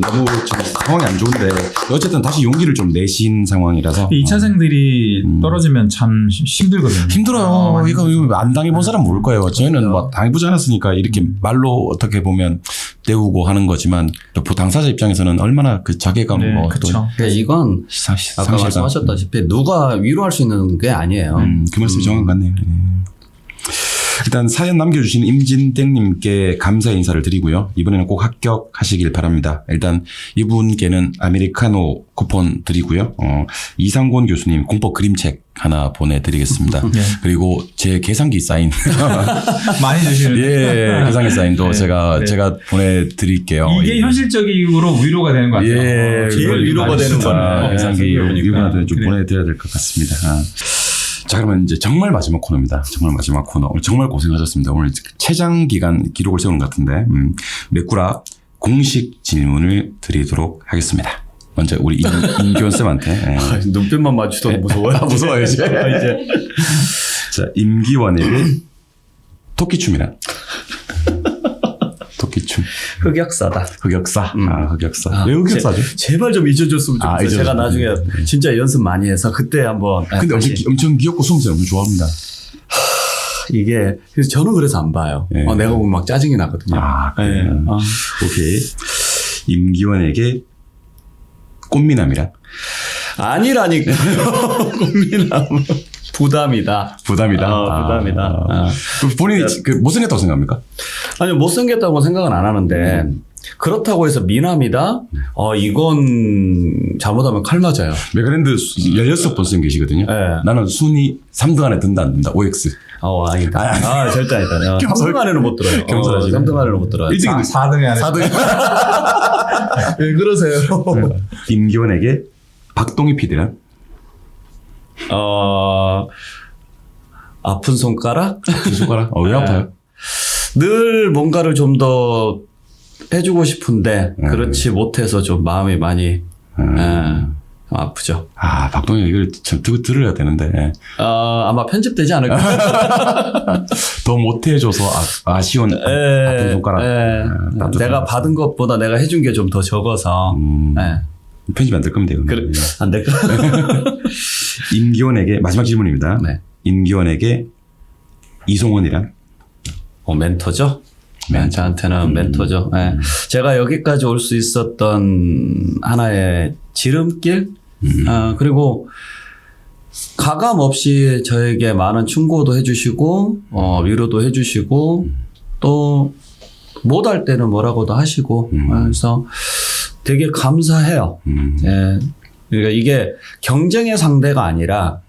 너무 지금 상황이 안 좋은데 어쨌든 다시 용기를 좀 내신 상황이라서 2차생들이 떨어지면 참 힘들거든요. 힘들어요. 이거 안 당해본 사람 모를 거예요. 저희는 뭐 당해보지 않았으니까 이렇게 말로 어떻게 보면 때우고 하는 거지만 또 당사자 입장에서는 얼마나 그 자괴감 그렇죠. 이건 아까 말씀하셨다시피 누가 위로할 수 있는 게 아니에요. 그 말씀이 정확한 것 같네요. 일단 사연 남겨주신 임진땡님께 감사 인사를 드리고요. 이번에는 꼭 합격하시길 바랍니다. 일단 이분께는 아메리카노 쿠폰 드리고요. 이상곤 교수님 공법 그림책 하나 보내드리겠습니다. 그리고 제 계산기 사인 많이 주시는데 계산기 사인도 제가 보내드릴게요. 이게 현실적으로 위로가 되는 것 같아요. 제일 위로가 되는 거는 계산기 이분한테 좀 보내드려야 될 것 같습니다. 자, 그러면 이제 정말 마지막 코너입니다. 정말 마지막 코너. 오늘 정말 고생하셨습니다. 오늘 최장 기간 기록을 세우는 것 같은데, 메꾸라 공식 질문을 드리도록 하겠습니다. 먼저 우리 임기원 쌤한테. 눈빛만 마주쳐도 무서워요. 무서워요, 이제. 자, 임기원에게 토끼춤이란? 토끼춤. 흑역사다. 흑역사. 흑역사. 왜 흑역사죠? 제발 좀 잊어줬으면 좋겠어요. 제가 나중에 진짜 연습 많이 해서 그때 한번. 근데 엄청 귀엽고 수험생 너무 좋아합니다. 이게 그래서 저는 그래서 안 봐요. 내가 보면 막 짜증이 나거든요. 그래요. 오케이. 임기원에게 꽃미남이란? 아니라니까요. 꽃미남. 부담이다. 부담이다. 본인이 못생겼다고 생각합니까? 아니요, 못생겼다고 생각은 안 하는데, 그렇다고 해서 미남이다? 이건 잘못하면 칼 맞아요. 메가랜드 16번 선 계시거든요. 나는 순위 3등 안에 든다, 안 든다. OX. 아니다. 절대 아니다. 3등 안에는 못 들어요. 겸손하지. 3등 안에는 못 들어요. 4등에 안에. 4등. 왜 그러세요? 임기원에게 박동희 PD란? 아픈 손가락? 아픈 손가락? 왜 아파요? 늘 뭔가를 좀 더 해주고 싶은데 그렇지 못해서 좀 마음이 많이 아프죠. 박동희 이걸 참 들어야 되는데. 아마 편집되지 않을까. 더 못해줘서 아쉬운 아픈 손가락. 내가 받은 것보다 내가 해준 게 좀 더 적어서. 편집 안 될 겁니다. 그래, 안 될까? 임기원에게 마지막 질문입니다. 임기원에게 이송원이란? 멘토죠. 저한테는 멘토죠. 제가 여기까지 올 수 있었던 하나의 지름길. 그리고 가감 없이 저에게 많은 충고도 해주시고 위로도 해주시고 또 못할 때는 뭐라고도 하시고 그래서 되게 감사해요. 예. 그러니까 이게 경쟁의 상대가 아니라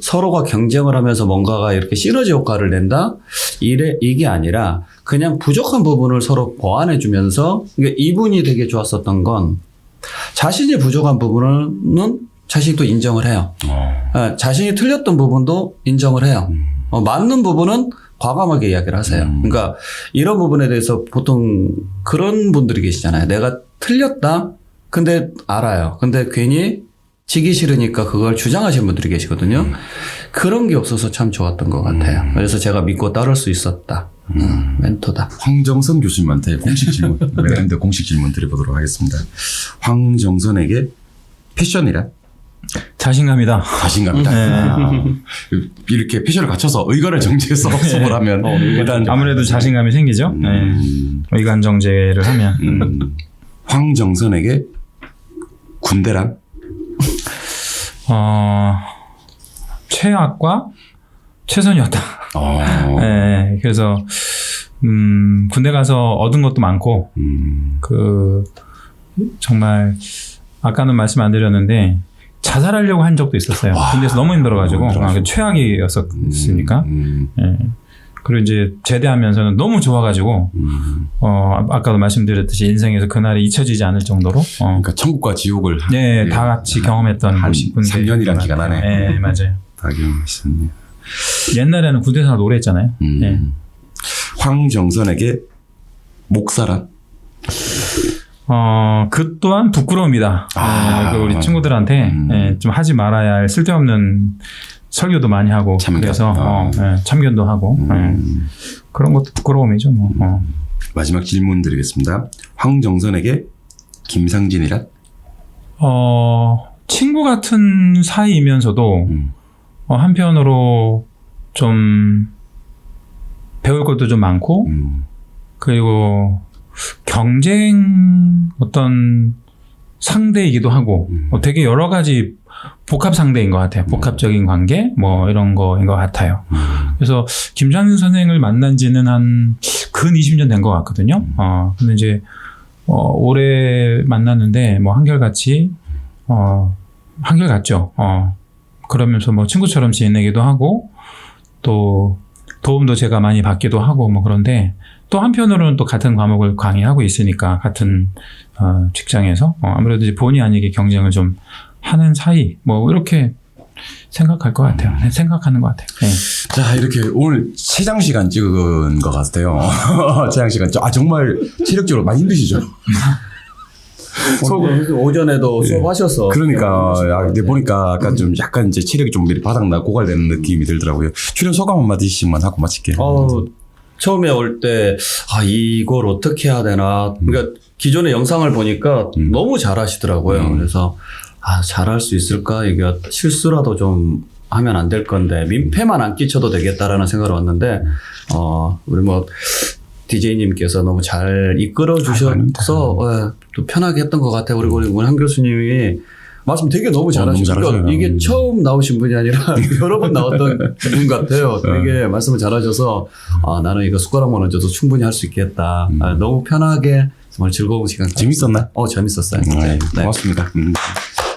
서로가 경쟁을 하면서 뭔가가 이렇게 시너지 효과를 낸다? 이게 아니라 그냥 부족한 부분을 서로 보완해 주면서 그러니까 이분이 되게 좋았었던 건 자신이 부족한 부분은 자신이 또 인정을 해요. 자신이 틀렸던 부분도 인정을 해요. 맞는 부분은 과감하게 이야기를 하세요. 그러니까 이런 부분에 대해서 보통 그런 분들이 계시잖아요. 내가 틀렸다? 근데 알아요. 근데 괜히 지기 싫으니까 그걸 주장하시는 분들이 계시거든요. 그런 게 없어서 참 좋았던 것 같아요. 그래서 제가 믿고 따를 수 있었다. 멘토다. 황정선 교수님한테 공식 질문, 메가랜드 공식 질문 드려보도록 하겠습니다. 황정선에게 패션이란? 자신감이다. 자신감이다. 네. 이렇게 패션을 갖춰서 의관을 정제해서 학습을 하면 일단 아무래도 자신감이 생기죠. 의관 정제를 하면. 황정선에게 군대란? 최악과 최선이었다. 네, 그래서 군대 가서 얻은 것도 많고 정말 아까는 말씀 안 드렸는데 자살하려고 한 적도 있었어요. 군대에서 너무 힘들어가지고 최악이었으니까. 네. 그리고 이제 제대하면서는 너무 좋아가지고 아까도 말씀드렸듯이 인생에서 그날이 잊혀지지 않을 정도로 그러니까 천국과 지옥을 네, 다 같이 경험했던 곳이 군대 3년이란 기간 안에 네, 맞아요. 다 경험했었네요. 옛날에는 군대에서 노래 했잖아요. 네. 황정선에게 목사란? 그 또한 부끄러움이다. 그 우리 친구들한테 좀 하지 말아야 할 쓸데없는 설교도 많이 하고 참견. 그래서 참견도 하고 그런 것도 부끄러움이죠. 마지막 질문 드리겠습니다. 황정선에게 김상진이란? 친구 같은 사이이면서도 한편으로 좀 배울 것도 좀 많고 그리고 경쟁 어떤 상대이기도 하고 되게 여러 가지 복합 상대인 것 같아요. 복합적인 관계 뭐 이런 거인 것 같아요. 그래서 김상진 선생을 만난 지는 한 근 20년 된 것 같거든요. 근데 이제 올해 만났는데 뭐 한결같이 한결같죠. 그러면서 뭐 친구처럼 지내기도 하고 또 도움도 제가 많이 받기도 하고 뭐 그런데 또 한편으로는 또 같은 과목을 강의하고 있으니까 같은 직장에서 아무래도 이제 본의 아니게 경쟁을 좀 하는 사이 뭐 이렇게 생각할 것 같아요. 생각하는 것 같아요. 네. 자 이렇게 오늘 3장시간 찍은 것 같아요. 3장시간 정말 체력적으로 많이 힘드시죠? 오전에도 수업하셔서 그러니까 근데 보니까 아까 좀 약간 이제 체력이 좀 바닥나 고갈되는 느낌이 들더라고요. 출연 소감 한마디씩만 하고 마칠게요. 처음에 올 때 이걸 어떻게 해야 되나 그러니까 기존의 영상을 보니까 너무 잘하시더라고요. 그래서 잘할 수 있을까? 이게 실수라도 좀 하면 안 될 건데 민폐만 안 끼쳐도 되겠다라는 생각을 왔는데 우리 뭐 DJ님께서 너무 잘 이끌어 주셔서 또 편하게 했던 것 같아요. 그리고 우리 한 교수님이 말씀 되게 너무 잘하시니까 이게 처음 나오신 분이 아니라 여러 번 나왔던 분 같아요. 되게 말씀을 잘하셔서 나는 이거 숟가락만 얹어도 충분히 할 수 있겠다. 너무 편하게 정말 즐거운 시간. 재밌었나? 재밌었어요. 네. 고맙습니다.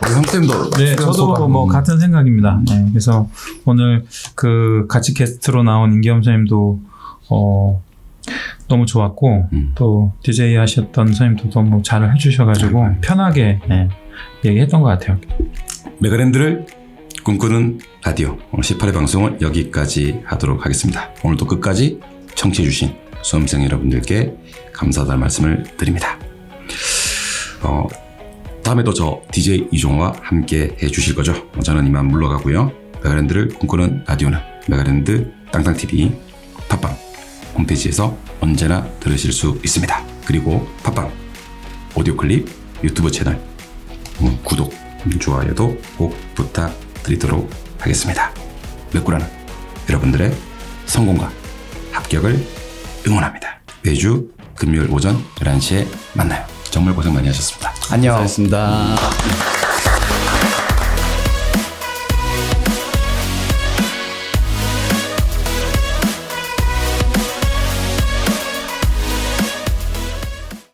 우리 형님도 네, 저도 뭐 같은 생각입니다. 네, 그래서 오늘 그 같이 게스트로 나온 임기엄 선생님도 너무 좋았고 또 DJ 하셨던 선생님도 너무 잘 해주셔가지고 편하게 얘기했던 것 같아요. 메가랜드를 꿈꾸는 라디오 오늘 18회 방송은 여기까지 하도록 하겠습니다. 오늘도 끝까지 청취해주신 수험생 여러분들께 감사하다는 말씀을 드립니다. 다음에도 저 DJ 이종호와 함께 해주실 거죠? 저는 이만 물러가고요. 메가랜드를 꿈꾸는 라디오는 메가랜드 땅땅TV 팟빵 홈페이지에서 언제나 들으실 수 있습니다. 그리고 팟빵 오디오 클립 유튜브 채널 구독, 좋아요도 꼭 부탁드리도록 하겠습니다. 메꾸라는 여러분들의 성공과 합격을 응원합니다. 매주 금요일 오전 11시에 만나요. 정말 고생 많이 하셨습니다. 안녕. 고생하셨습니다.